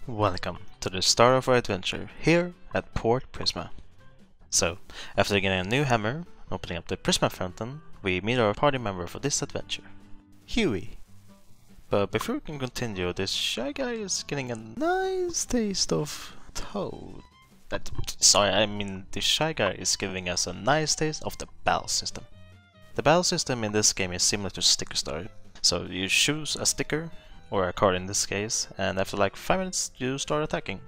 Welcome to the start of our adventure here at Port Prisma. So, after getting a new hammer and opening up the Prisma fountain, we meet our party member for this adventure, Huey. But before we can continue, this shy guy is getting a nice taste of Toad. This shy guy is giving us a nice taste of the battle system. The battle system in this game is similar to Sticker Star. So you choose a sticker, or a card in this case, and after like 5 minutes you start attacking.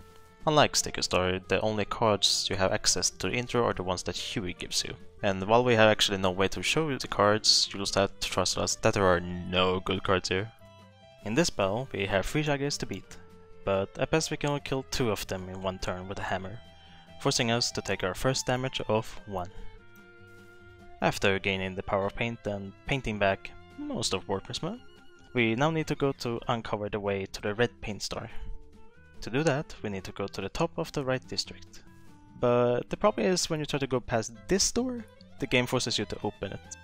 Unlike Sticker Star, the only cards you have access to the intro are the ones that Huey gives you. And while we have actually no way to show you the cards, you just have to trust us that there are no good cards here. In this battle, we have 3 shy guys to beat, but at best we can only kill 2 of them in one turn with a hammer, forcing us to take our first damage of 1. After gaining the power of paint and painting back most of Port Prisma, we now need to go to uncover the way to the red paint star. To do that, we need to go to the top of the right district. But the problem is when you try to go past this door, the game forces you to open it.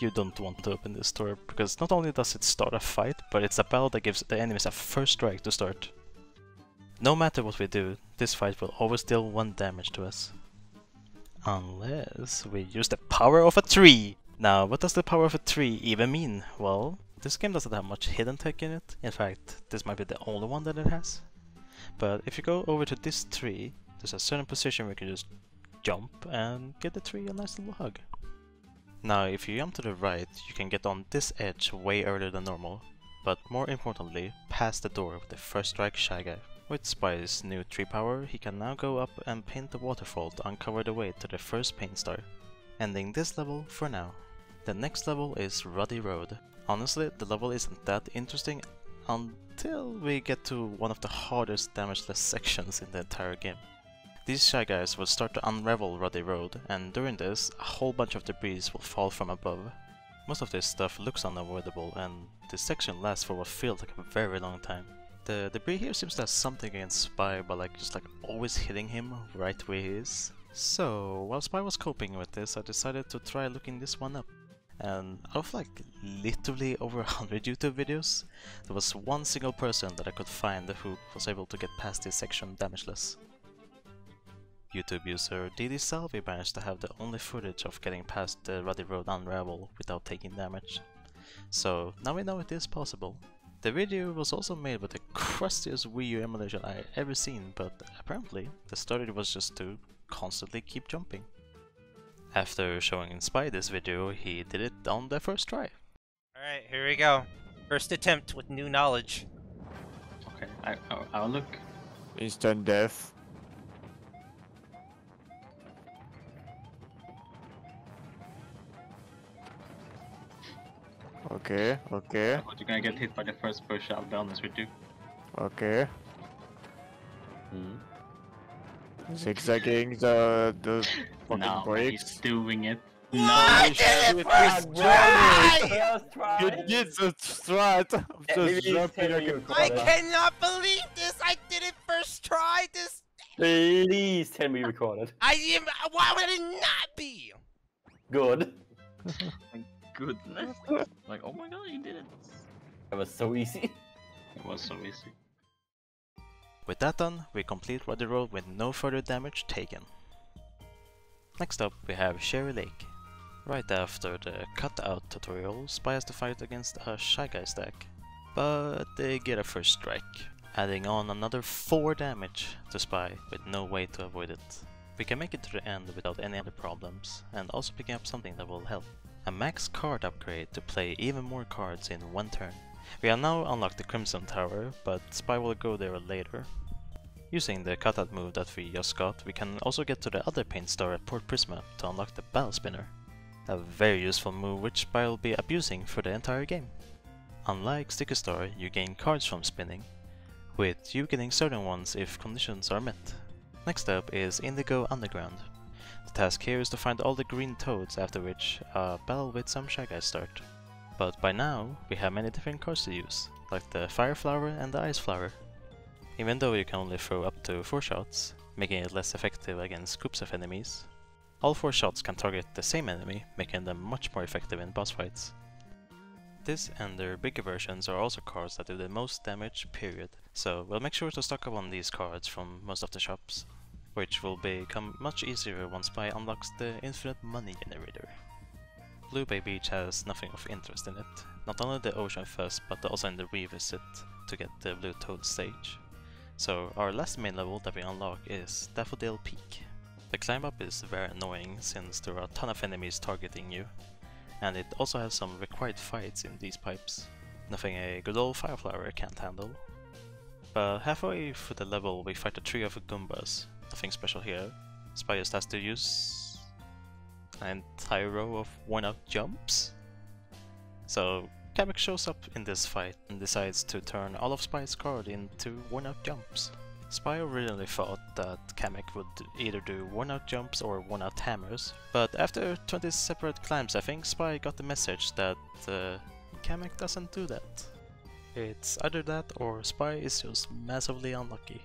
You don't want to open this door, because not only does it start a fight, but it's a battle that gives the enemies a first strike to start. No matter what we do, this fight will always deal 1 damage to us. Unless we use the power of a tree! Now, what does the power of a tree even mean? Well, this game doesn't have much hidden tech in it. In fact, this might be the only one that it has. But if you go over to this tree, there's a certain position where you can just jump and give the tree a nice little hug. Now, if you jump to the right, you can get on this edge way earlier than normal, but more importantly, past the door with the first strike shy guy. With Spy's new tree power, he can now go up and paint the waterfall to uncover the way to the first paint star, ending this level for now. The next level is Ruddy Road. Honestly, the level isn't that interesting until we get to one of the hardest damageless sections in the entire game. These shy guys will start to unravel Ruddy Road, and during this, a whole bunch of debris will fall from above. Most of this stuff looks unavoidable, and this section lasts for what feels like a very long time. The debris here seems to have something against Spy, but just always hitting him right where he is. So, while Spy was coping with this, I decided to try looking this one up. And out of literally over 100 YouTube videos, there was one single person that I could find who was able to get past this section damageless. YouTube user DD Salvi managed to have the only footage of getting past the Ruddy Road unravel without taking damage. So now we know it is possible. The video was also made with the crustiest Wii U emulation I ever seen, but apparently the strategy was just to constantly keep jumping. After showing Spy this video, he did it on the first try. Alright, here we go. First attempt with new knowledge. Okay, I'll look. Instant death. Okay. But you're gonna get hit by the first push, I'll be honest with you. Okay. Zigzagging the fucking No, breaks. he's doing it. No, I did it first try! You did the strat of just jumping I cannot believe this! I did it first try! This... Please tell me you recorded. Why would it not be? Good. Thank goodness. Oh my god, you did it. That was so easy. It was so easy. With that done, we complete Ruddy Road with no further damage taken. Next up, we have Cherry Lake. Right after the cutout tutorial, Spy has to fight against a Shy Guy stack, but they get a first strike, adding on another 4 damage to Spy with no way to avoid it. We can make it to the end without any other problems, and also picking up something that will help. A max card upgrade to play even more cards in 1 turn. We have now unlocked the Crimson Tower, but Spy will go there later. Using the cutout move that we just got, we can also get to the other paint star at Port Prisma to unlock the Battle Spinner. A very useful move which Spy will be abusing for the entire game. Unlike Sticker Star, you gain cards from spinning, with you getting certain ones if conditions are met. Next up is Indigo Underground. The task here is to find all the green toads, after which a battle with some Shy Guys start. But by now, we have many different cards to use, like the Fire Flower and the Ice Flower. Even though you can only throw up to 4 shots, making it less effective against groups of enemies, all 4 shots can target the same enemy, making them much more effective in boss fights. This and their bigger versions are also cards that do the most damage, period. So we'll make sure to stock up on these cards from most of the shops, which will become much easier once Spy unlocks the infinite money generator. Blue Bay Beach has nothing of interest in it, not only the Ocean Fest but also in the revisit to get the Blue Toad stage. So our last main level that we unlock is Daffodil Peak. The climb up is very annoying since there are a ton of enemies targeting you, and it also has some required fights in these pipes, nothing a good old Fireflower can't handle. But halfway through the level we fight a trio of Goombas, nothing special here. Spy just has to use an entire row of worn-out jumps. So Kamek shows up in this fight and decides to turn all of Spy's card into worn-out jumps. Spy originally thought that Kamek would either do worn-out jumps or worn-out hammers, but after 20 separate climbs I think Spy got the message that Kamek doesn't do that. It's either that or Spy is just massively unlucky.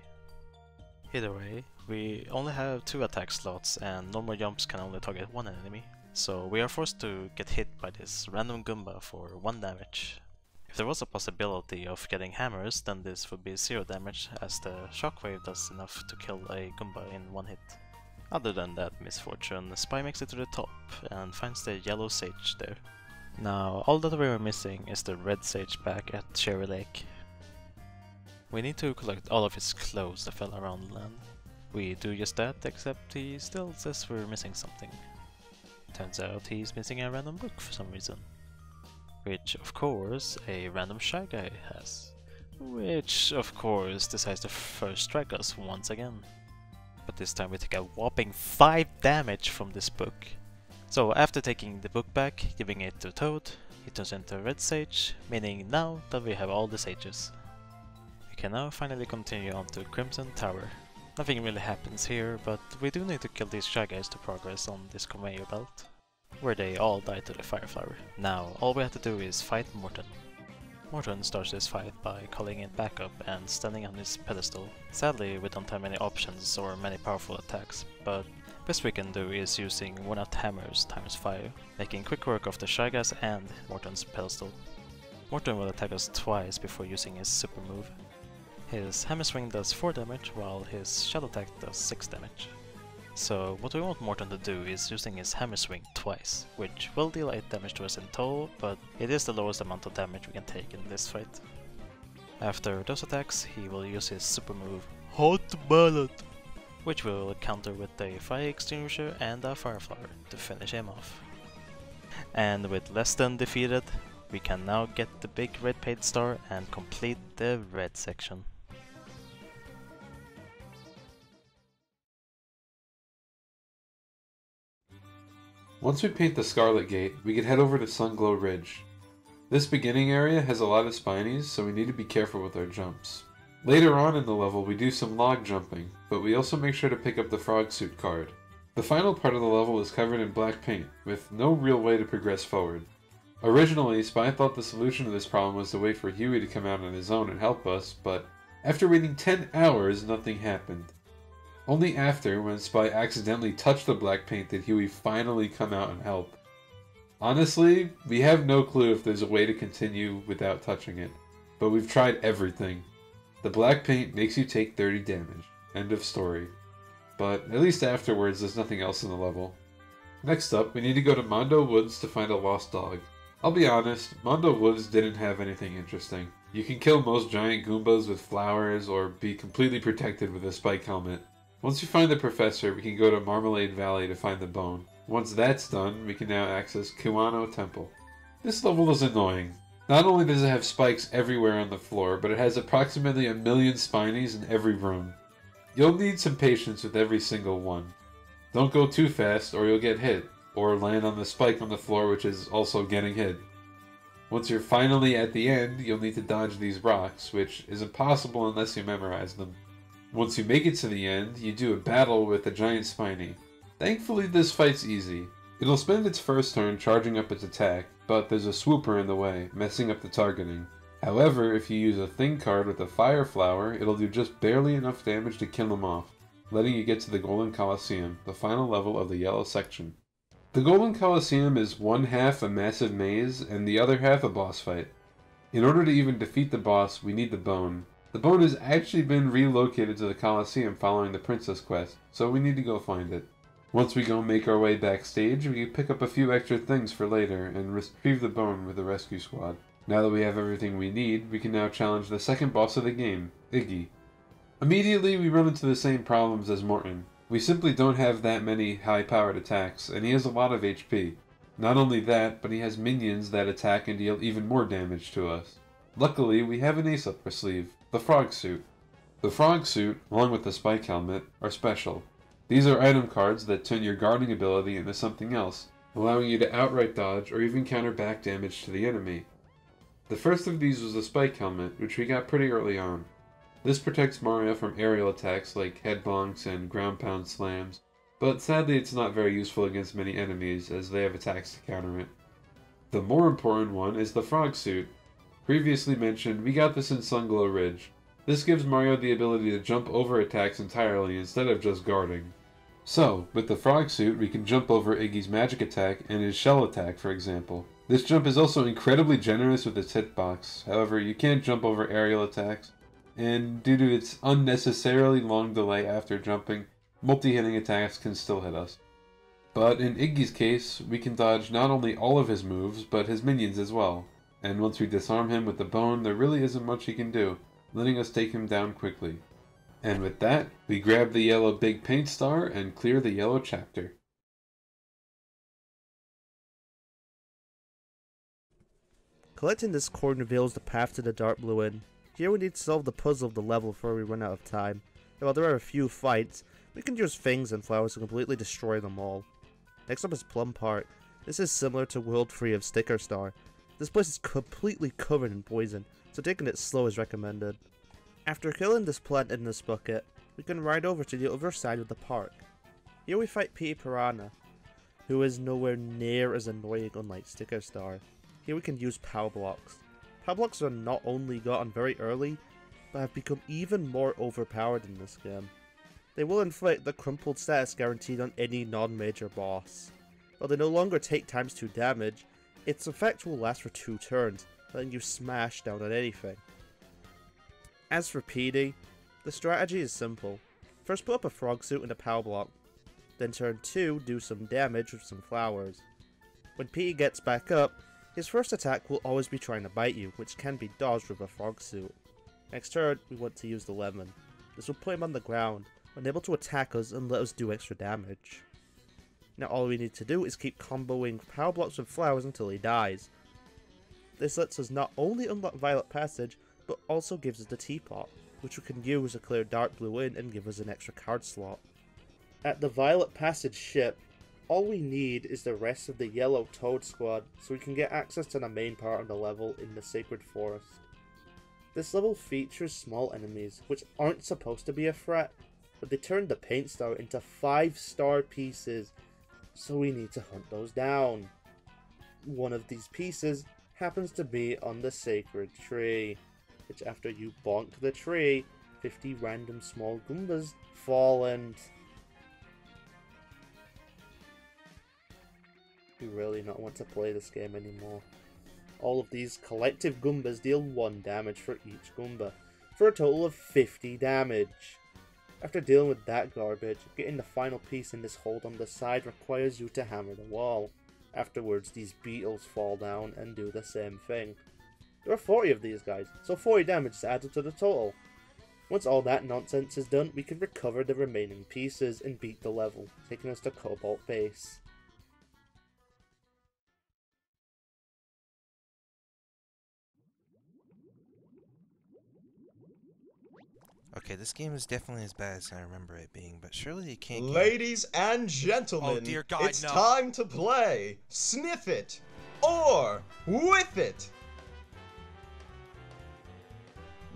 Either way, we only have 2 attack slots and normal jumps can only target 1 enemy, so we are forced to get hit by this random Goomba for 1 damage. If there was a possibility of getting hammers, then this would be 0 damage as the shockwave does enough to kill a Goomba in 1 hit. Other than that misfortune, Spy makes it to the top and finds the yellow sage there. Now all that we are missing is the red sage back at Cherry Lake. We need to collect all of his clothes that fell around land. We do just that, except he still says we're missing something. Turns out he's missing a random book for some reason. Which, of course, a random Shy Guy has. Which, of course, decides to first strike us once again. But this time we take a whopping 5 damage from this book. So after taking the book back, giving it to Toad, he turns into a red sage, meaning now that we have all the sages. We can now finally continue on to Crimson Tower. Nothing really happens here, but we do need to kill these Shy Guys to progress on this conveyor belt, where they all die to the Fireflower. Now all we have to do is fight Morton. Morton starts this fight by calling in backup and standing on his pedestal. Sadly we don't have many options or many powerful attacks, but best we can do is using worn-out hammers times 5, making quick work of the Shy Guys and Morton's pedestal. Morton will attack us twice before using his super move. His hammer swing does 4 damage, while his shadow attack does 6 damage. So what we want Morton to do is using his hammer swing twice, which will deal 8 damage to us in total, but it is the lowest amount of damage we can take in this fight. After those attacks, he will use his super move, Hot Ballad, which we will counter with a fire extinguisher and a Fireflower to finish him off. And with less than defeated, we can now get the big red paint star and complete the red section. Once we paint the Scarlet Gate, we can head over to Sunglow Ridge. This beginning area has a lot of spinies, so we need to be careful with our jumps. Later on in the level we do some log jumping, but we also make sure to pick up the Frog Suit card. The final part of the level is covered in black paint, with no real way to progress forward. Originally, Spy thought the solution to this problem was to wait for Huey to come out on his own and help us, but after waiting 10 hours, nothing happened. Only after, when Spy accidentally touched the black paint, did Huey finally come out and help. Honestly, we have no clue if there's a way to continue without touching it, but we've tried everything. The black paint makes you take 30 damage. End of story. But at least afterwards there's nothing else in the level. Next up, we need to go to Mondo Woods to find a lost dog. I'll be honest, Mondo Woods didn't have anything interesting. You can kill most giant Goombas with flowers or be completely protected with a spike helmet. Once we find the professor, we can go to Marmalade Valley to find the bone. Once that's done, we can now access Kuano Temple. This level is annoying. Not only does it have spikes everywhere on the floor, but it has approximately 1 million spinies in every room. You'll need some patience with every single one. Don't go too fast or you'll get hit, or land on the spike on the floor which is also getting hit. Once you're finally at the end, you'll need to dodge these rocks, which is impossible unless you memorize them. Once you make it to the end, you do a battle with a giant spiny. Thankfully this fight's easy. It'll spend its first turn charging up its attack, but there's a swooper in the way, messing up the targeting. However, if you use a thing card with a fire flower, it'll do just barely enough damage to kill him off, letting you get to the Golden Coliseum, the final level of the yellow section. The Golden Colosseum is one half a massive maze and the other half a boss fight. In order to even defeat the boss, we need the bone. The bone has actually been relocated to the Colosseum following the Princess quest, so we need to go find it. Once we go make our way backstage, we can pick up a few extra things for later and retrieve the bone with the rescue squad. Now that we have everything we need, we can now challenge the second boss of the game, Iggy. Immediately, we run into the same problems as Morton. We simply don't have that many high-powered attacks, and he has a lot of HP. Not only that, but he has minions that attack and deal even more damage to us. Luckily, we have an ace up our sleeve, the Frog Suit. The Frog Suit, along with the Spike Helmet, are special. These are item cards that turn your guarding ability into something else, allowing you to outright dodge or even counter back damage to the enemy. The first of these was the Spike Helmet, which we got pretty early on. This protects Mario from aerial attacks like head bonks and ground pound slams, but sadly it's not very useful against many enemies as they have attacks to counter it. The more important one is the Frog Suit. Previously mentioned, we got this in Sunglow Ridge. This gives Mario the ability to jump over attacks entirely instead of just guarding. So, with the Frog Suit, we can jump over Iggy's magic attack and his shell attack, for example. This jump is also incredibly generous with its hitbox, however you can't jump over aerial attacks, and due to its unnecessarily long delay after jumping, multi-hitting attacks can still hit us. But in Iggy's case, we can dodge not only all of his moves, but his minions as well, and once we disarm him with the bone, there really isn't much he can do, letting us take him down quickly. And with that, we grab the yellow big paint star and clear the yellow chapter. Collecting this coin reveals the path to the Dark Blue Inn. Here we need to solve the puzzle of the level before we run out of time. And while there are a few fights, we can use things and flowers to completely destroy them all. Next up is Plum Park. This is similar to World 3 of Sticker Star. This place is completely covered in poison, so taking it slow is recommended. After killing this plant in this bucket, we can ride over to the other side of the park. Here we fight Petey Piranha, who is nowhere near as annoying unlike Sticker Star. Here we can use Power Blocks. Power Blocks are not only gotten very early, but have become even more overpowered in this game. They will inflict the crumpled status guaranteed on any non-major boss. While they no longer take ×2 damage, its effect will last for 2 turns, letting you smash down on anything. As for Petey, the strategy is simple. First put up a frog suit and a power block, then turn 2 do some damage with some flowers. When Petey gets back up, his first attack will always be trying to bite you, which can be dodged with a frog suit. Next turn, we want to use the lemon. This will put him on the ground, unable to attack us and let us do extra damage. Now all we need to do is keep comboing power blocks with flowers until he dies. This lets us not only unlock Violet Passage, but also gives us the teapot, which we can use to clear Dark Blue Inn and give us an extra card slot. At the Violet Passage ship, all we need is the rest of the Yellow Toad squad, so we can get access to the main part of the level in the Sacred Forest. This level features small enemies, which aren't supposed to be a threat, but they turned the Paint Star into 5-star pieces, so we need to hunt those down. One of these pieces happens to be on the Sacred Tree, which after you bonk the tree, 50 random small Goombas fall and... You really not want to play this game anymore. All of these collective Goombas deal 1 damage for each Goomba, for a total of 50 damage. After dealing with that garbage, getting the final piece in this hold on the side requires you to hammer the wall. Afterwards, these beetles fall down and do the same thing. There are 40 of these guys, so 40 damage is added to the total. Once all that nonsense is done, we can recover the remaining pieces and beat the level, taking us to Cobalt Base. Okay, this game is definitely as bad as I remember it being, but surely it can't. Ladies and gentlemen, Oh, dear God, it's no. time to play Sniff It or Whiff It.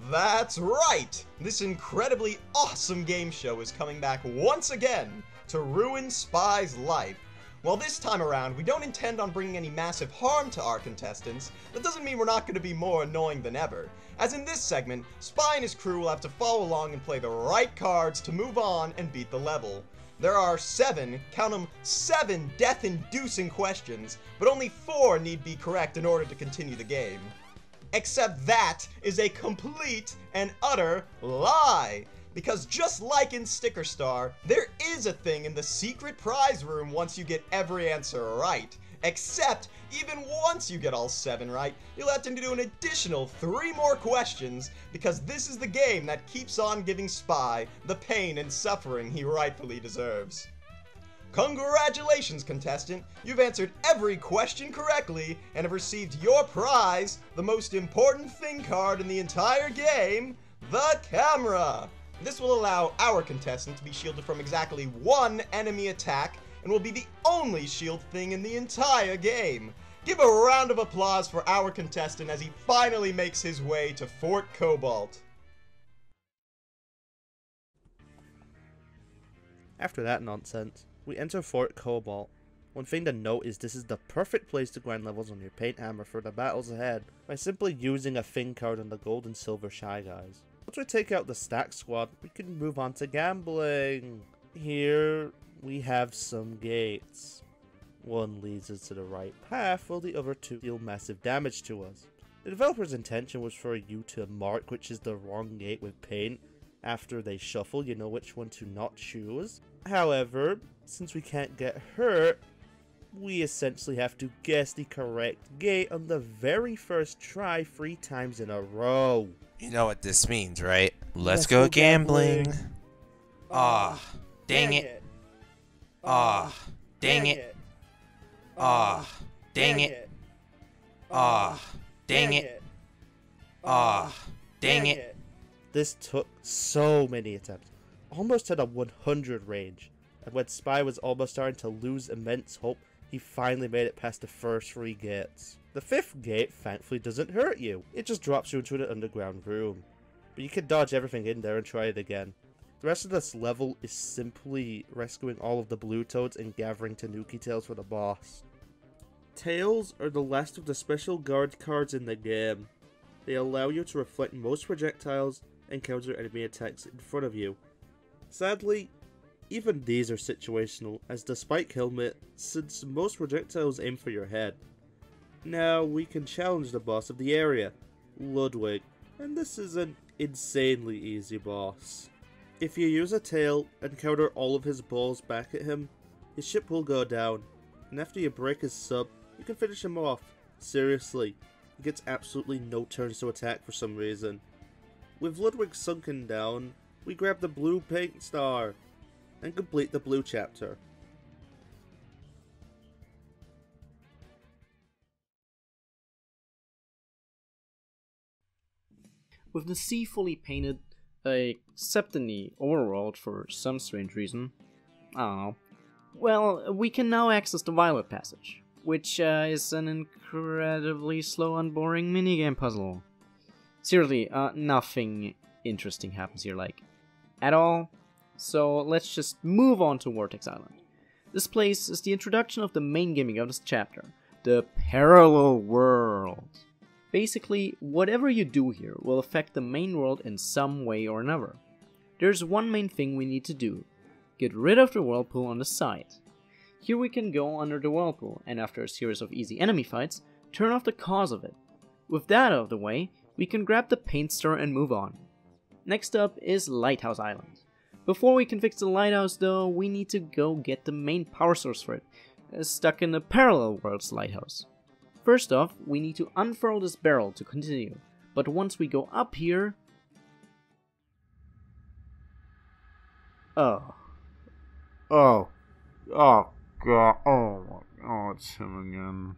That's right! This incredibly awesome game show is coming back once again to ruin Spy's life. While this time around, we don't intend on bringing any massive harm to our contestants, that doesn't mean we're not going to be more annoying than ever. As in this segment, Spy and his crew will have to follow along and play the right cards to move on and beat the level. There are 7, count them, 7 death-inducing questions, but only 4 need be correct in order to continue the game. Except that is a complete and utter lie! Because just like in Sticker Star, there is a thing in the secret prize room once you get every answer right. Except, even once you get all 7 right, you'll have to do an additional 3 more questions, because this is the game that keeps on giving Spy the pain and suffering he rightfully deserves. Congratulations, contestant! You've answered every question correctly and have received your prize, the most important thing card in the entire game, the camera! This will allow our contestant to be shielded from exactly 1 enemy attack, and will be the only shield thing in the entire game. Give a round of applause for our contestant as he finally makes his way to Fort Cobalt. After that nonsense, we enter Fort Cobalt. One thing to note is this is the perfect place to grind levels on your paint hammer for the battles ahead, by simply using a thing card on the gold and silver Shy Guys. Once we take out the stack squad, we can move on to gambling. Here we have some gates. One leads us to the right path, while the other 2 deal massive damage to us. The developer's intention was for you to mark which is the wrong gate with paint. After they shuffle, you know which one to not choose. However, since we can't get hurt, we essentially have to guess the correct gate on the very first try 3 times in a row. You know what this means, right? Let's go gambling. Ah, dang it. Ah, dang it. Ah, dang it. Ah, dang it. Ah, dang it. This took so many attempts, almost had a 100 range, and when Spy was almost starting to lose immense hope, he finally made it past the first 3 gates. The 5th gate thankfully doesn't hurt you, it just drops you into an underground room. But you can dodge everything in there and try it again. The rest of this level is simply rescuing all of the blue toads and gathering Tanuki tails for the boss. Tails are the last of the special guard cards in the game. They allow you to reflect most projectiles and counter enemy attacks in front of you. Sadly, even these are situational, as the spike helmet, since most projectiles aim for your head. Now we can challenge the boss of the area, Ludwig, and this is an insanely easy boss. If you use a tail and counter all of his balls back at him, his ship will go down, and after you break his sub, you can finish him off. Seriously, he gets absolutely no turns to attack for some reason. With Ludwig sunken down, we grab the blue paint star, and complete the blue chapter. With the sea fully painted, except in the overworld for some strange reason, I don't know, well, we can now access the Violet Passage, which is an incredibly slow and boring minigame puzzle. Seriously, nothing interesting happens here, like, at all. So let's just move on to Vortex Island. This place is the introduction of the main gimmick of this chapter, the parallel world. Basically, whatever you do here will affect the main world in some way or another. There's one main thing we need to do: get rid of the whirlpool on the side. Here we can go under the whirlpool, and after a series of easy enemy fights, turn off the cause of it. With that out of the way, we can grab the paint star and move on. Next up is Lighthouse Island. Before we can fix the lighthouse though, we need to go get the main power source for it, stuck in the parallel world's lighthouse. First off, we need to unfurl this barrel to continue, but once we go up here... Oh, God, it's him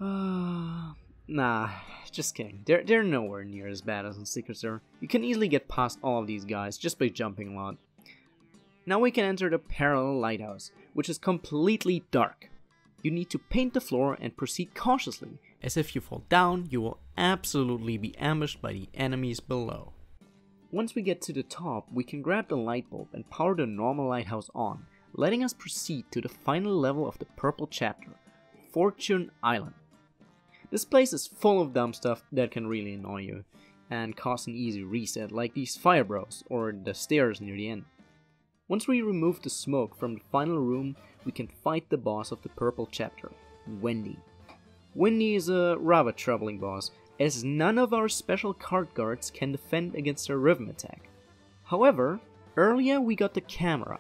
again. Nah, just kidding. They're nowhere near as bad as in Secret Server. You can easily get past all of these guys just by jumping a lot. Now we can enter the parallel lighthouse, which is completely dark. You need to paint the floor and proceed cautiously, as if you fall down, you will absolutely be ambushed by the enemies below. Once we get to the top, we can grab the light bulb and power the normal lighthouse on, letting us proceed to the final level of the purple chapter, Fortune Island. This place is full of dumb stuff that can really annoy you and cause an easy reset, like these fire bros or the stairs near the end. Once we remove the smoke from the final room, we can fight the boss of the purple chapter, Wendy. Wendy is a rather troubling boss, as none of our special card guards can defend against her rhythm attack. However, earlier we got the camera.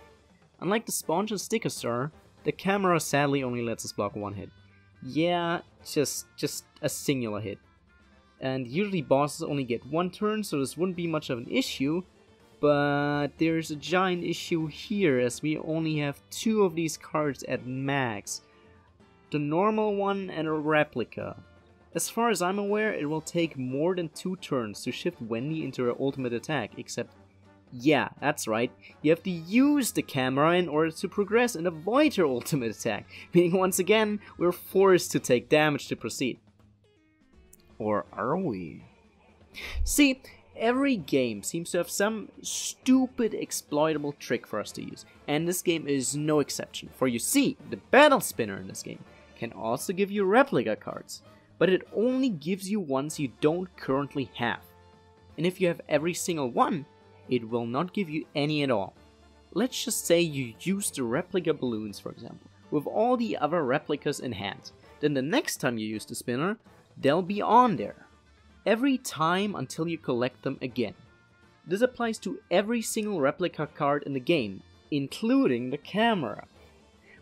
Unlike the sponge and sticker star, the camera sadly only lets us block one hit. Yeah, just a singular hit. And usually bosses only get one turn, so this wouldn't be much of an issue, but there's a giant issue here as we only have 2 of these cards at max. The normal one and a replica. As far as I'm aware, it will take more than 2 turns to shift Wendy into her ultimate attack, except, yeah, that's right, you have to use the camera in order to progress and avoid her ultimate attack, meaning once again, we're forced to take damage to proceed. Or are we? See, every game seems to have some stupid exploitable trick for us to use, and this game is no exception, for you see, the battle spinner in this game can also give you replica cards, but it only gives you ones you don't currently have. And if you have every single one, it will not give you any at all. Let's just say you use the replica balloons, for example, with all the other replicas in hand. Then the next time you use the spinner, they'll be on there. Every time until you collect them again. This applies to every single replica card in the game, including the camera.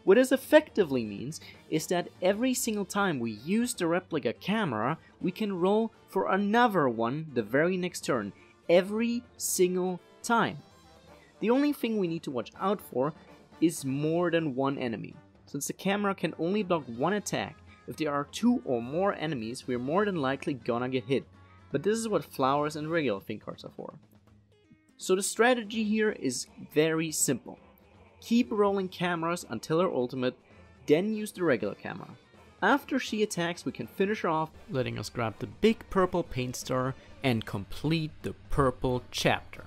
What this effectively means is that every single time we use the replica camera, we can roll for another one the very next turn, every single time. The only thing we need to watch out for is more than one enemy. Since the camera can only block one attack, if there are 2 or more enemies, we're more than likely gonna get hit. But this is what flowers and regular thing cards are for. So the strategy here is very simple. Keep rolling cameras until her ultimate, then use the regular camera. After she attacks, we can finish her off, letting us grab the big purple paint star and complete the purple chapter.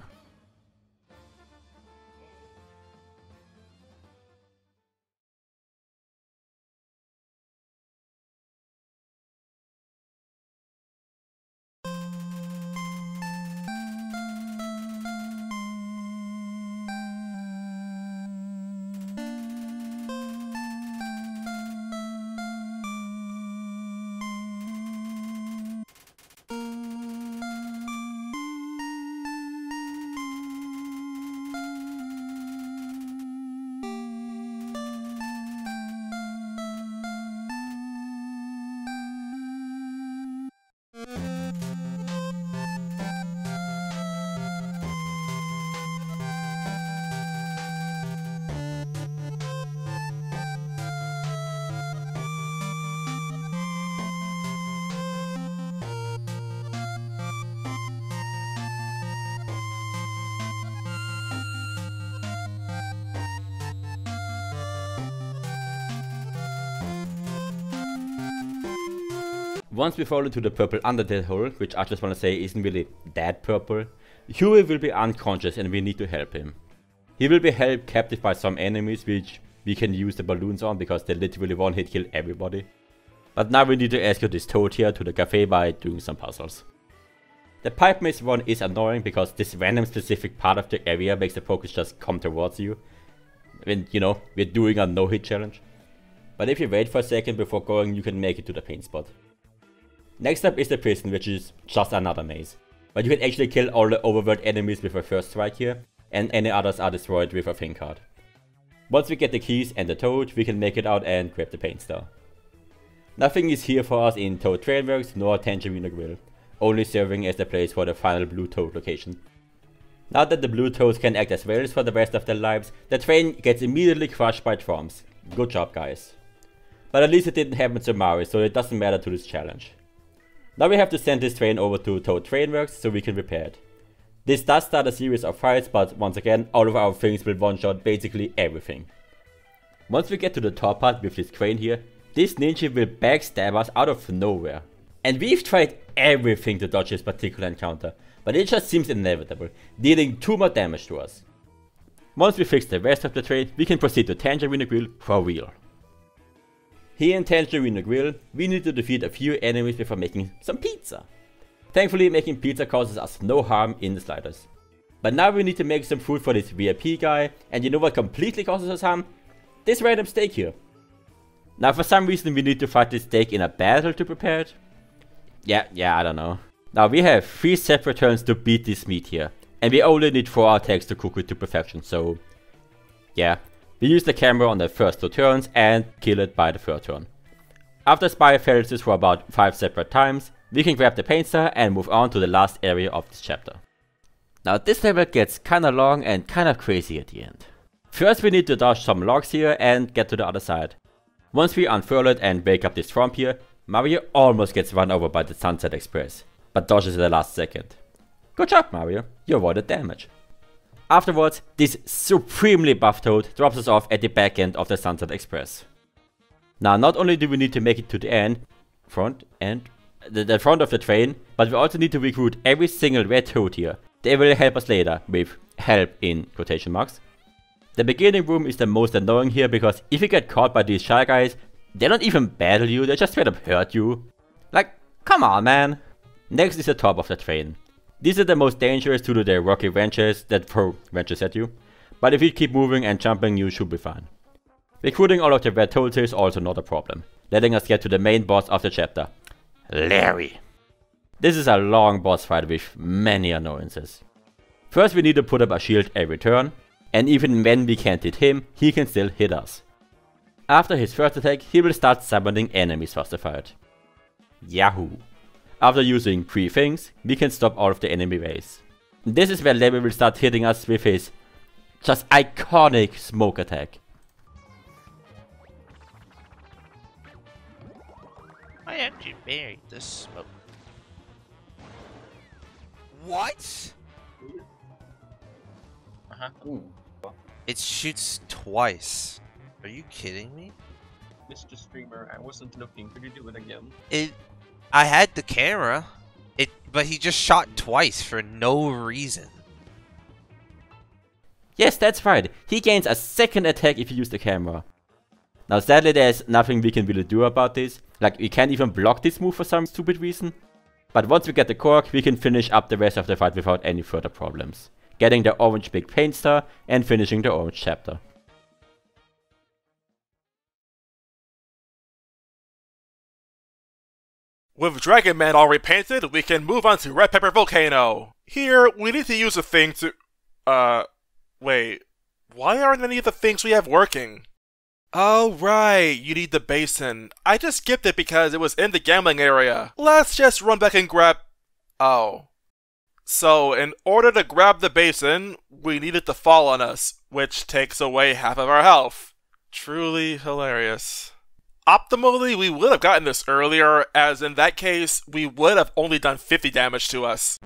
Once we fall into the purple Undertale hole, which I just want to say isn't really that purple, Huey will be unconscious and we need to help him. He will be held captive by some enemies which we can use the balloons on because they literally one hit kill everybody. But now we need to escort this toad here to the cafe by doing some puzzles. The pipe maze one is annoying because this random specific part of the area makes the focus just come towards you. When, you know, we're doing a no-hit challenge. But if you wait for a second before going, you can make it to the paint spot. Next up is the prison, which is just another maze. But you can actually kill all the overworld enemies with a first strike here, and any others are destroyed with a thing card. Once we get the keys and the toad, we can make it out and grab the paint star. Nothing is here for us in Toad Trailworks nor Tangerine Grill, only serving as the place for the final blue toad location. Now that the blue toads can act as whales for the rest of their lives, the train gets immediately crushed by Tromps. Good job, guys. But at least it didn't happen to Mari, so it doesn't matter to this challenge. Now we have to send this train over to Toad Trainworks so we can repair it. This does start a series of fights, but once again, all of our things will one-shot basically everything. Once we get to the top part with this crane here, this ninja will backstab us out of nowhere. And we've tried everything to dodge this particular encounter, but it just seems inevitable, dealing 2 more damage to us. Once we fix the rest of the train, we can proceed to Tangerine Grill for real. Here in Tangerine Grill, we need to defeat a few enemies before making some pizza. Thankfully, making pizza causes us no harm in the slightest. But now we need to make some food for this VIP guy, and you know what completely causes us harm? This random steak here. Now for some reason we need to fight this steak in a battle to prepare it. Yeah, I don't know. Now we have 3 separate turns to beat this meat here, and we only need 4 attacks to cook it to perfection, so yeah. We use the camera on the first 2 turns and kill it by the 3rd turn. After Spy fails this for about 5 separate times, we can grab the paint star and move on to the last area of this chapter. Now this level gets kinda long and kinda crazy at the end. First we need to dodge some logs here and get to the other side. Once we unfurl it and break up this swamp here, Mario almost gets run over by the Sunset Express, but dodges at the last second. Good job Mario, you avoided damage. Afterwards, this supremely buffed Toad drops us off at the back end of the Sunset Express. Now not only do we need to make it to the front of the train, but we also need to recruit every single red Toad here. They will help us later, with help in quotation marks. The beginning room is the most annoying here because if you get caught by these Shy Guys, they don't even battle you, they just straight up hurt you. Like, come on man. Next is the top of the train. These are the most dangerous due to their rocky wrenches that throw wrenches at you, but if you keep moving and jumping you should be fine. Recruiting all of the red Toads is also not a problem, letting us get to the main boss of the chapter, Larry. This is a long boss fight with many annoyances. First we need to put up a shield every turn, and even when we can't hit him, he can still hit us. After his first attack, he will start summoning enemies for the fight. Yahoo! After using 3 things, we can stop all of the enemy waves. This is where Larry will start hitting us with his just iconic smoke attack. Why aren't you buried the smoke? What? It shoots twice. Are you kidding me? Mr. Streamer, I wasn't looking. Could you do it again? I had the camera. But he just shot twice for no reason. Yes, that's right. He gains a second attack if you use the camera. Now sadly there's nothing we can really do about this. Like we can't even block this move for some stupid reason. But once we get the cork, we can finish up the rest of the fight without any further problems. Getting the orange big paint star and finishing the orange chapter. With Dragon Man all repainted, we can move on to Red Pepper Volcano. Here, we need to use a thing to... wait. Why aren't any of the things we have working? Oh right, you need the basin. I just skipped it because it was in the gambling area. Let's just run back and grab... Oh. So, in order to grab the basin, we need it to fall on us, which takes away half of our health. Truly hilarious. Optimally, we would have gotten this earlier, as in that case, we would have only done 50 damage to us.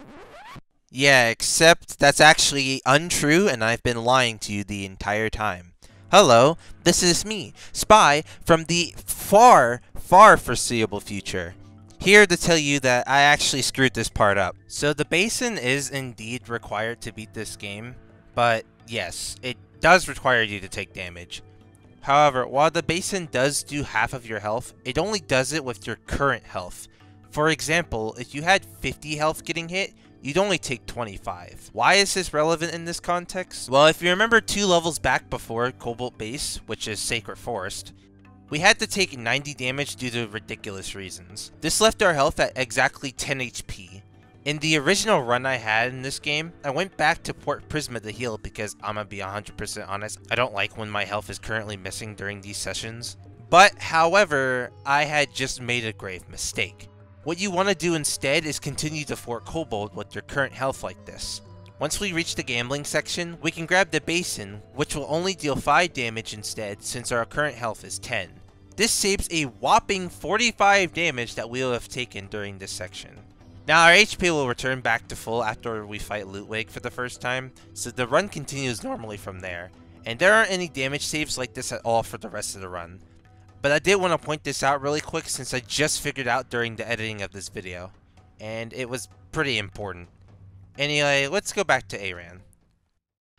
Yeah, except that's actually untrue and I've been lying to you the entire time. Hello, this is me, Spy, from the far foreseeable future. Here to tell you that I actually screwed this part up. So the basin is indeed required to beat this game, but yes, it does require you to take damage. However, while the basin does do half of your health, it only does it with your current health. For example, if you had 50 health getting hit, you'd only take 25. Why is this relevant in this context? Well, if you remember 2 levels back before Cobalt Base, which is Sacred Forest, we had to take 90 damage due to ridiculous reasons. This left our health at exactly 10 HP. In the original run I had in this game, I went back to Port Prisma to heal because I'm gonna be 100% honest, I don't like when my health is currently missing during these sessions. But, however, I had just made a grave mistake. What you want to do instead is continue to Fort Kobold with your current health like this. Once we reach the gambling section, we can grab the basin, which will only deal 5 damage instead since our current health is 10. This saves a whopping 45 damage that we will have taken during this section. Now our HP will return back to full after we fight Ludwig for the first time, so the run continues normally from there. And there aren't any damage saves like this at all for the rest of the run. But I did want to point this out really quick since I just figured out during the editing of this video. And it was pretty important. Anyway, let's go back to Aran.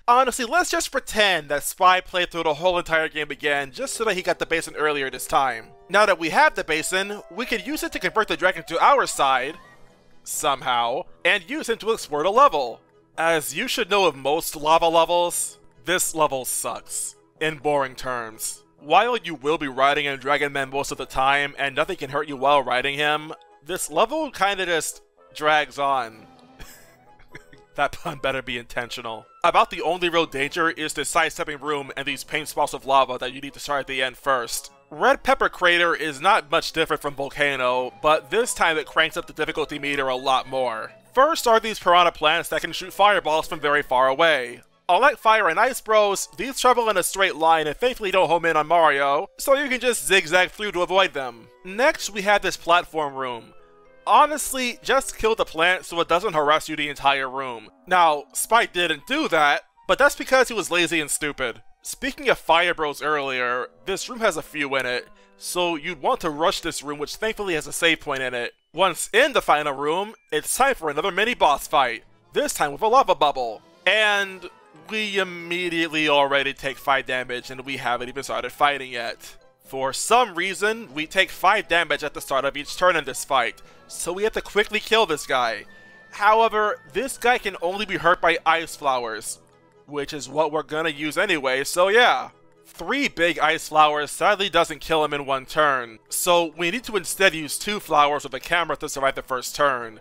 Honestly, let's just pretend that Spy played through the whole entire game again just so that he got the basin earlier this time. Now that we have the basin, we can use it to convert the dragon to our side, somehow, and use him to explore the level. As you should know of most lava levels, this level sucks, in boring terms. While you will be riding a Dragon Man most of the time, and nothing can hurt you while riding him, this level kinda just drags on. That pun better be intentional. About the only real danger is the sidestepping room and these paint spouts of lava that you need to start at the end first. Red Pepper Crater is not much different from Volcano, but this time it cranks up the difficulty meter a lot more. First are these piranha plants that can shoot fireballs from very far away. Unlike Fire and Ice Bros, these travel in a straight line and thankfully don't home in on Mario, so you can just zigzag through to avoid them. Next, we have this platform room. Honestly, just kill the plant so it doesn't harass you the entire room. Now, Spike didn't do that, but that's because he was lazy and stupid. Speaking of Fire Bros earlier, this room has a few in it, so you'd want to rush this room, which thankfully has a save point in it. Once in the final room, it's time for another mini boss fight, this time with a lava bubble. And we immediately already take 5 damage and we haven't even started fighting yet. For some reason, we take 5 damage at the start of each turn in this fight, so we have to quickly kill this guy. However, this guy can only be hurt by ice flowers, which is what we're gonna use anyway, so yeah. 3 big ice flowers sadly doesn't kill him in one turn, so we need to instead use 2 flowers with a camera to survive the first turn.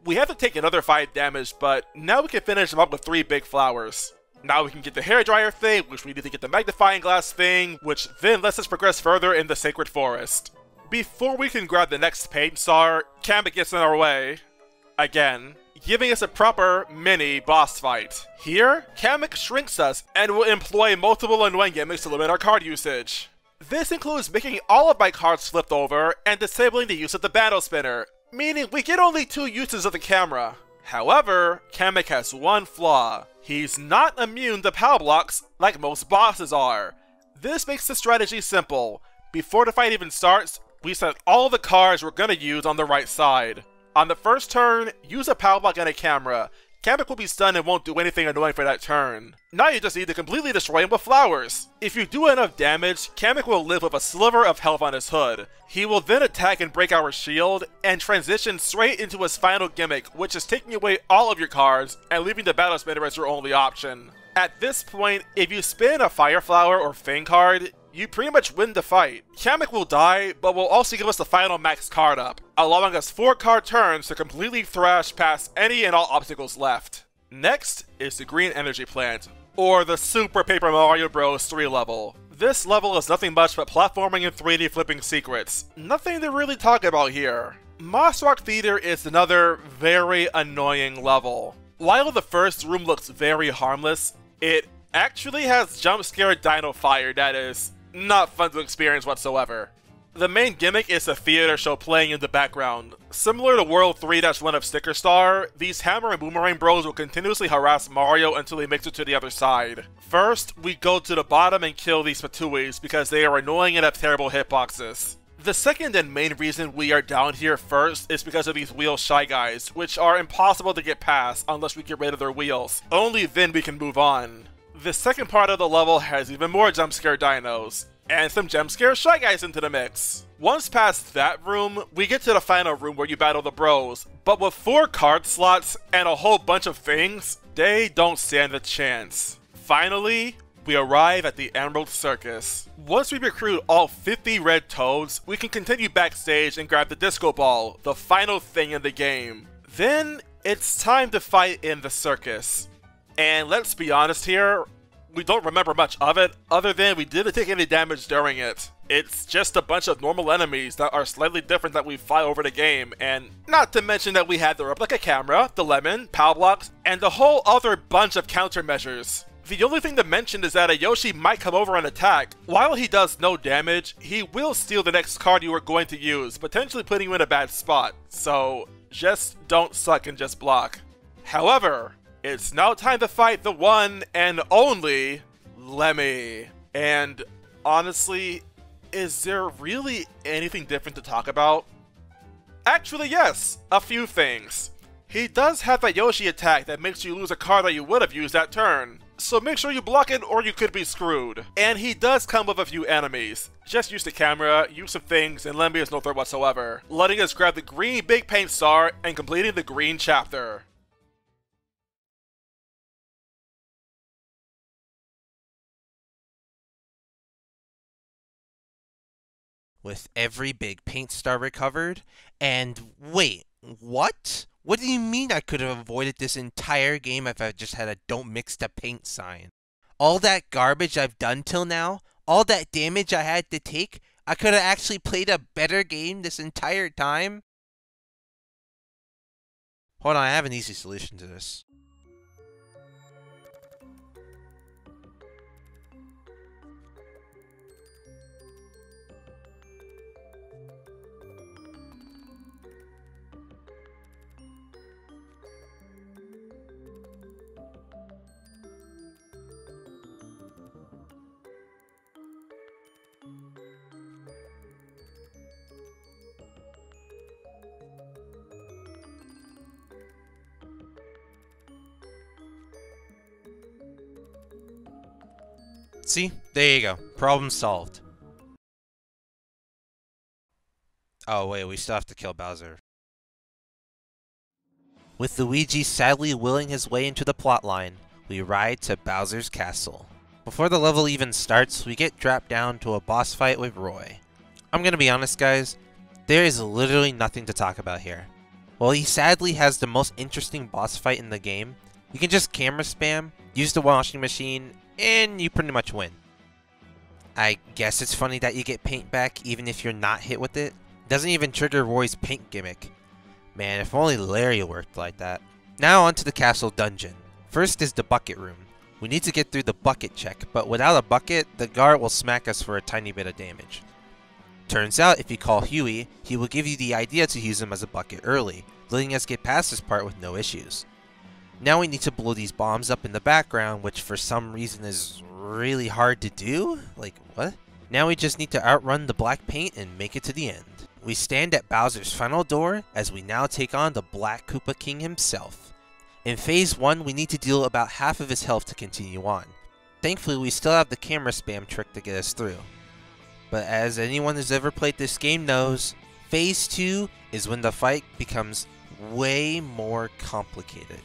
We have to take another 5 damage, but now we can finish him up with 3 big flowers. Now we can get the hairdryer thing, which we need to get the magnifying glass thing, which then lets us progress further in the Sacred Forest. Before we can grab the next paint star, Kamek gets in our way, again, giving us a proper mini boss fight. Here, Kamek shrinks us and will employ multiple annoying gimmicks to limit our card usage. This includes making all of my cards flipped over and disabling the use of the battle spinner, meaning we get only 2 uses of the camera. However, Kamek has one flaw. He's not immune to POW blocks like most bosses are. This makes the strategy simple. Before the fight even starts, we set all the cards we're gonna use on the right side. On the first turn, use a POW block and a camera. Kamek will be stunned and won't do anything annoying for that turn. Now you just need to completely destroy him with flowers. If you do enough damage, Kamek will live with a sliver of health on his hood. He will then attack and break our shield, and transition straight into his final gimmick, which is taking away all of your cards and leaving the battle spinner as your only option. At this point, if you spin a Fire Flower or Fang card, you pretty much win the fight. Kamek will die, but will also give us the final max card up, allowing us 4 card turns to completely thrash past any and all obstacles left. Next is the Green Energy Plant, or the Super Paper Mario Bros. 3 level. This level is nothing much but platforming and 3D flipping secrets. Nothing to really talk about here. Moss Rock Theater is another very annoying level. While the first room looks very harmless, it actually has jump scare dino fire that is not fun to experience whatsoever. The main gimmick is a theater show playing in the background. Similar to World 3-1 of Sticker Star, these Hammer and Boomerang Bros will continuously harass Mario until he makes it to the other side. First, we go to the bottom and kill these Patuis because they are annoying and have terrible hitboxes. The second and main reason we are down here first is because of these wheel Shy Guys, which are impossible to get past unless we get rid of their wheels. Only then we can move on. The second part of the level has even more jump scare dinos, and some jump scare Shy Guys into the mix. Once past that room, we get to the final room where you battle the bros, but with 4 card slots and a whole bunch of things, they don't stand a chance. Finally, we arrive at the Emerald Circus. Once we recruit all 50 red toads, we can continue backstage and grab the Disco Ball, the final thing in the game. Then, it's time to fight in the circus. And let's be honest here, we don't remember much of it, other than we didn't take any damage during it. It's just a bunch of normal enemies that are slightly different that we fight over the game, and not to mention that we had the replica camera, the lemon, POW blocks, and a whole other bunch of countermeasures. The only thing to mention is that a Yoshi might come over and attack. While he does no damage, he will steal the next card you are going to use, potentially putting you in a bad spot. So, just don't suck and just block. However, it's now time to fight the one and only Lemmy. And honestly, is there really anything different to talk about? Actually, yes, a few things. He does have that Yoshi attack that makes you lose a card that you would have used that turn, so make sure you block it or you could be screwed. And he does come with a few enemies. Just use the camera, use some things, and Lemmy is no threat whatsoever, letting us grab the green big paint star and completing the green chapter. with every big paint star recovered. And wait, what? What do you mean I could have avoided this entire game if I just had a don't mix the paint sign? All that garbage I've done till now, all that damage I had to take, I could have actually played a better game this entire time? Hold on, I have an easy solution to this. See? There you go. Problem solved. Oh wait, we still have to kill Bowser. With Luigi sadly willing his way into the plotline, we ride to Bowser's castle. Before the level even starts, we get dropped down to a boss fight with Roy. I'm gonna be honest guys, there is literally nothing to talk about here. While he sadly has the most interesting boss fight in the game, you can just camera spam, use the washing machine, and you pretty much win. I guess it's funny that you get paint back even if you're not hit with it. Doesn't even trigger Roy's paint gimmick. Man, if only Larry worked like that. Now onto the castle dungeon. First is the bucket room. We need to get through the bucket check, but without a bucket, the guard will smack us for a tiny bit of damage. Turns out if you call Huey, he will give you the idea to use him as a bucket early, letting us get past this part with no issues. Now we need to blow these bombs up in the background, which for some reason is really hard to do? Like, what? Now we just need to outrun the black paint and make it to the end. We stand at Bowser's final door as we now take on the Black Koopa King himself. In phase 1, we need to deal about half of his health to continue on. Thankfully, we still have the camera spam trick to get us through. But as anyone who's ever played this game knows, phase 2 is when the fight becomes way more complicated.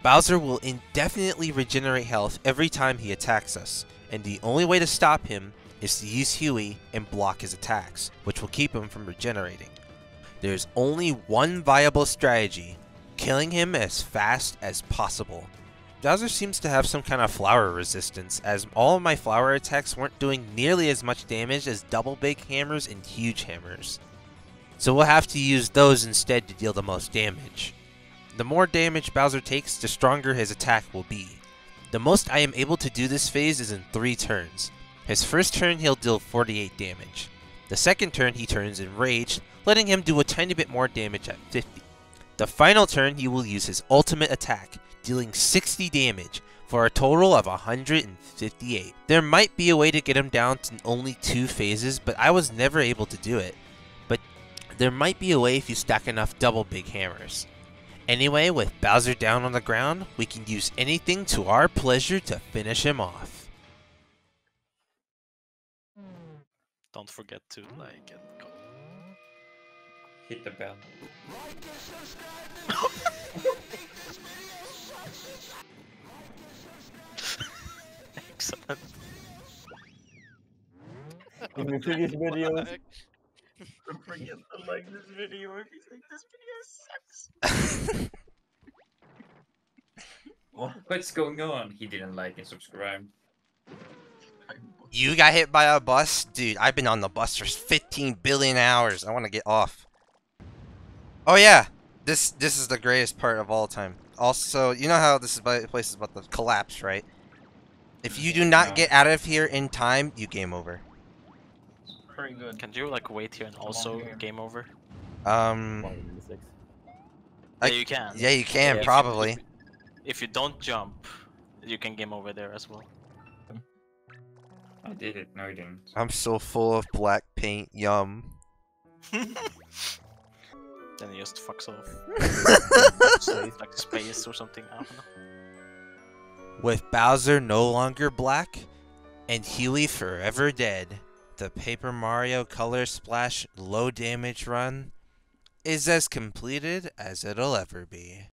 Bowser will indefinitely regenerate health every time he attacks us, and the only way to stop him is to use Huey and block his attacks, which will keep him from regenerating. There's only one viable strategy, killing him as fast as possible. Bowser seems to have some kind of flower resistance, as all of my flower attacks weren't doing nearly as much damage as double big hammers and huge hammers. So we'll have to use those instead to deal the most damage. The more damage Bowser takes, the stronger his attack will be. The most I am able to do this phase is in 3 turns. His first turn he'll deal 48 damage. The second turn he turns enraged, letting him do a tiny bit more damage at 50. The final turn he will use his ultimate attack, dealing 60 damage, for a total of 158. There might be a way to get him down to only 2 phases, but I was never able to do it. But there might be a way if you stack enough double big hammers. Anyway, with Bowser down on the ground, we can use anything to our pleasure to finish him off. Don't forget to like and comment. Hit the bell. Excellent. In the previous videos. Don't forget to like this video if you think this video sucks. What's going on? He didn't like and subscribe. You got hit by a bus? Dude, I've been on the bus for 15 billion hours. I want to get off. Oh yeah, this is the greatest part of all time. Also, you know how this place is about to collapse, right? If you do not get out of here in time, you game over. Very good. Can you like wait here and also game over? Yeah, You can. Yeah, you can, probably. If you don't jump, you can game over there as well. I did it. No, you didn't. I'm so full of black paint, yum. Then he just fucks off. So it's like space or something, I don't know. With Bowser no longer black, and Huey forever dead, the Paper Mario Color Splash low damage run is as completed as it'll ever be.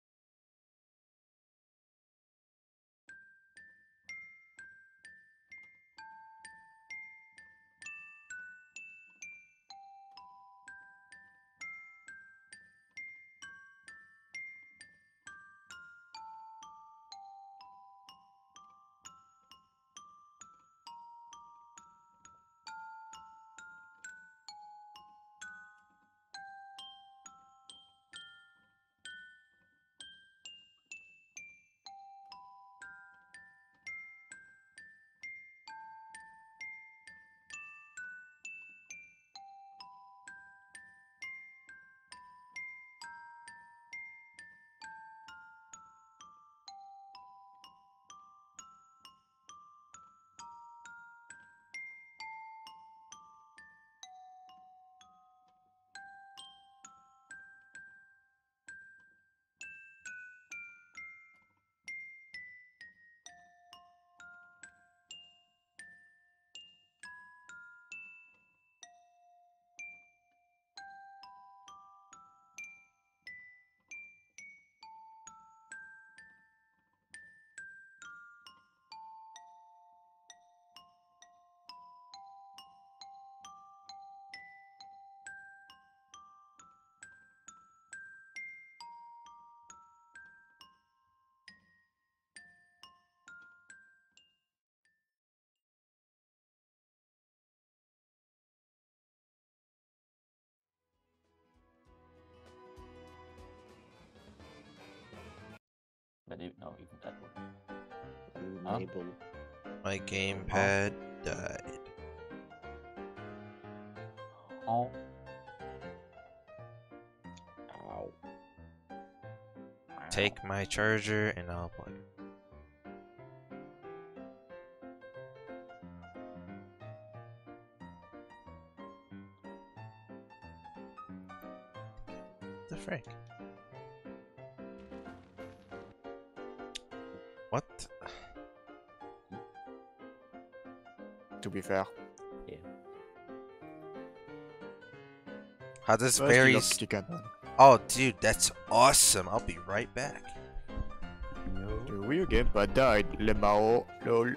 No, even that one. Enable. My gamepad died. Oh. Ow. Take my charger and I'll plug it. The frick? What? To be fair. Yeah. How does First, you very lock the cannon. Oh, dude, that's awesome. I'll be right back. The Wii gamepad died. Lemao. Lol.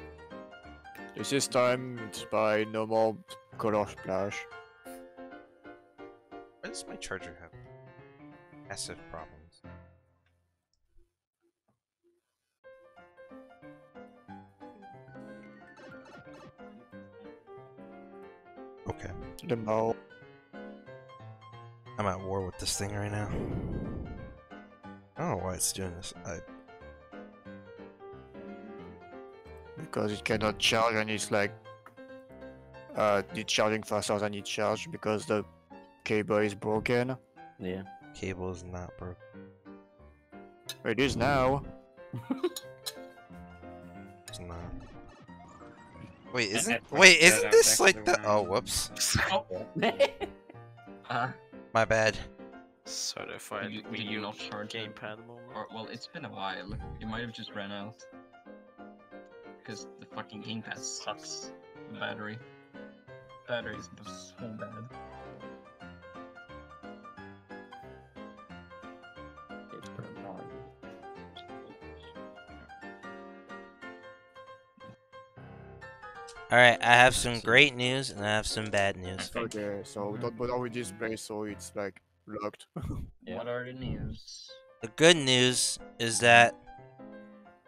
This time it's by no more color splash. Why does my charger have massive problems? Okay. Lemao. I'm at war with this thing right now. I don't know why it's doing this. Because it cannot charge and it's like it's charging faster than it charged because the cable is broken. Yeah. Cable is not broken. It is now. It's not. Wait, isn't this like the? Oh, whoops. My bad. Certified. Did you not charge it? Gamepad moment. Or, well, it's been a while. You might have just ran out. Because the fucking gamepad sucks. The battery. Battery is so bad. Alright, I have some great news and I have some bad news. Okay, so don't bother with display, so it's like locked. What are the news? The good news is that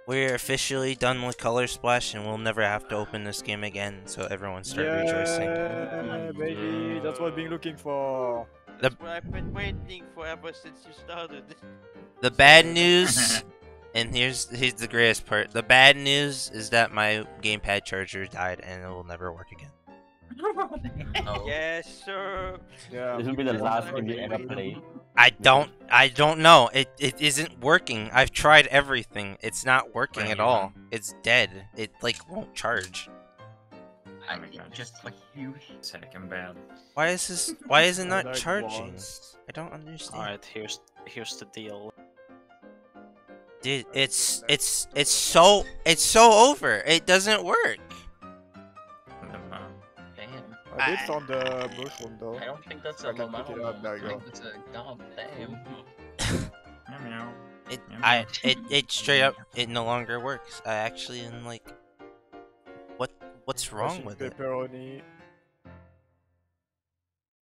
we're officially done with Color Splash and we'll never have to open this game again, so everyone start rejoicing. Yeah, baby, that's what I've been looking for. That's what I've been waiting for ever since you started. The bad news, and here's the greatest part. The bad news is that my gamepad charger died and it will never work again. Yes, sir. Yeah. This will be the last game you ever play. I don't know. It isn't working. I've tried everything. It's not working at all. It's dead. It like won't charge. I mean, just like you. Second bad. Why is it not Like charging? once. I don't understand. Alright, here's the deal. Dude, it's so over. It doesn't work. Damn. I did found the mushroom though. I don't think that's I a can pick it up, there I you think go. it's a goddamn. It straight up it no longer works. I actually am like, what's wrong with it? Pepperoni.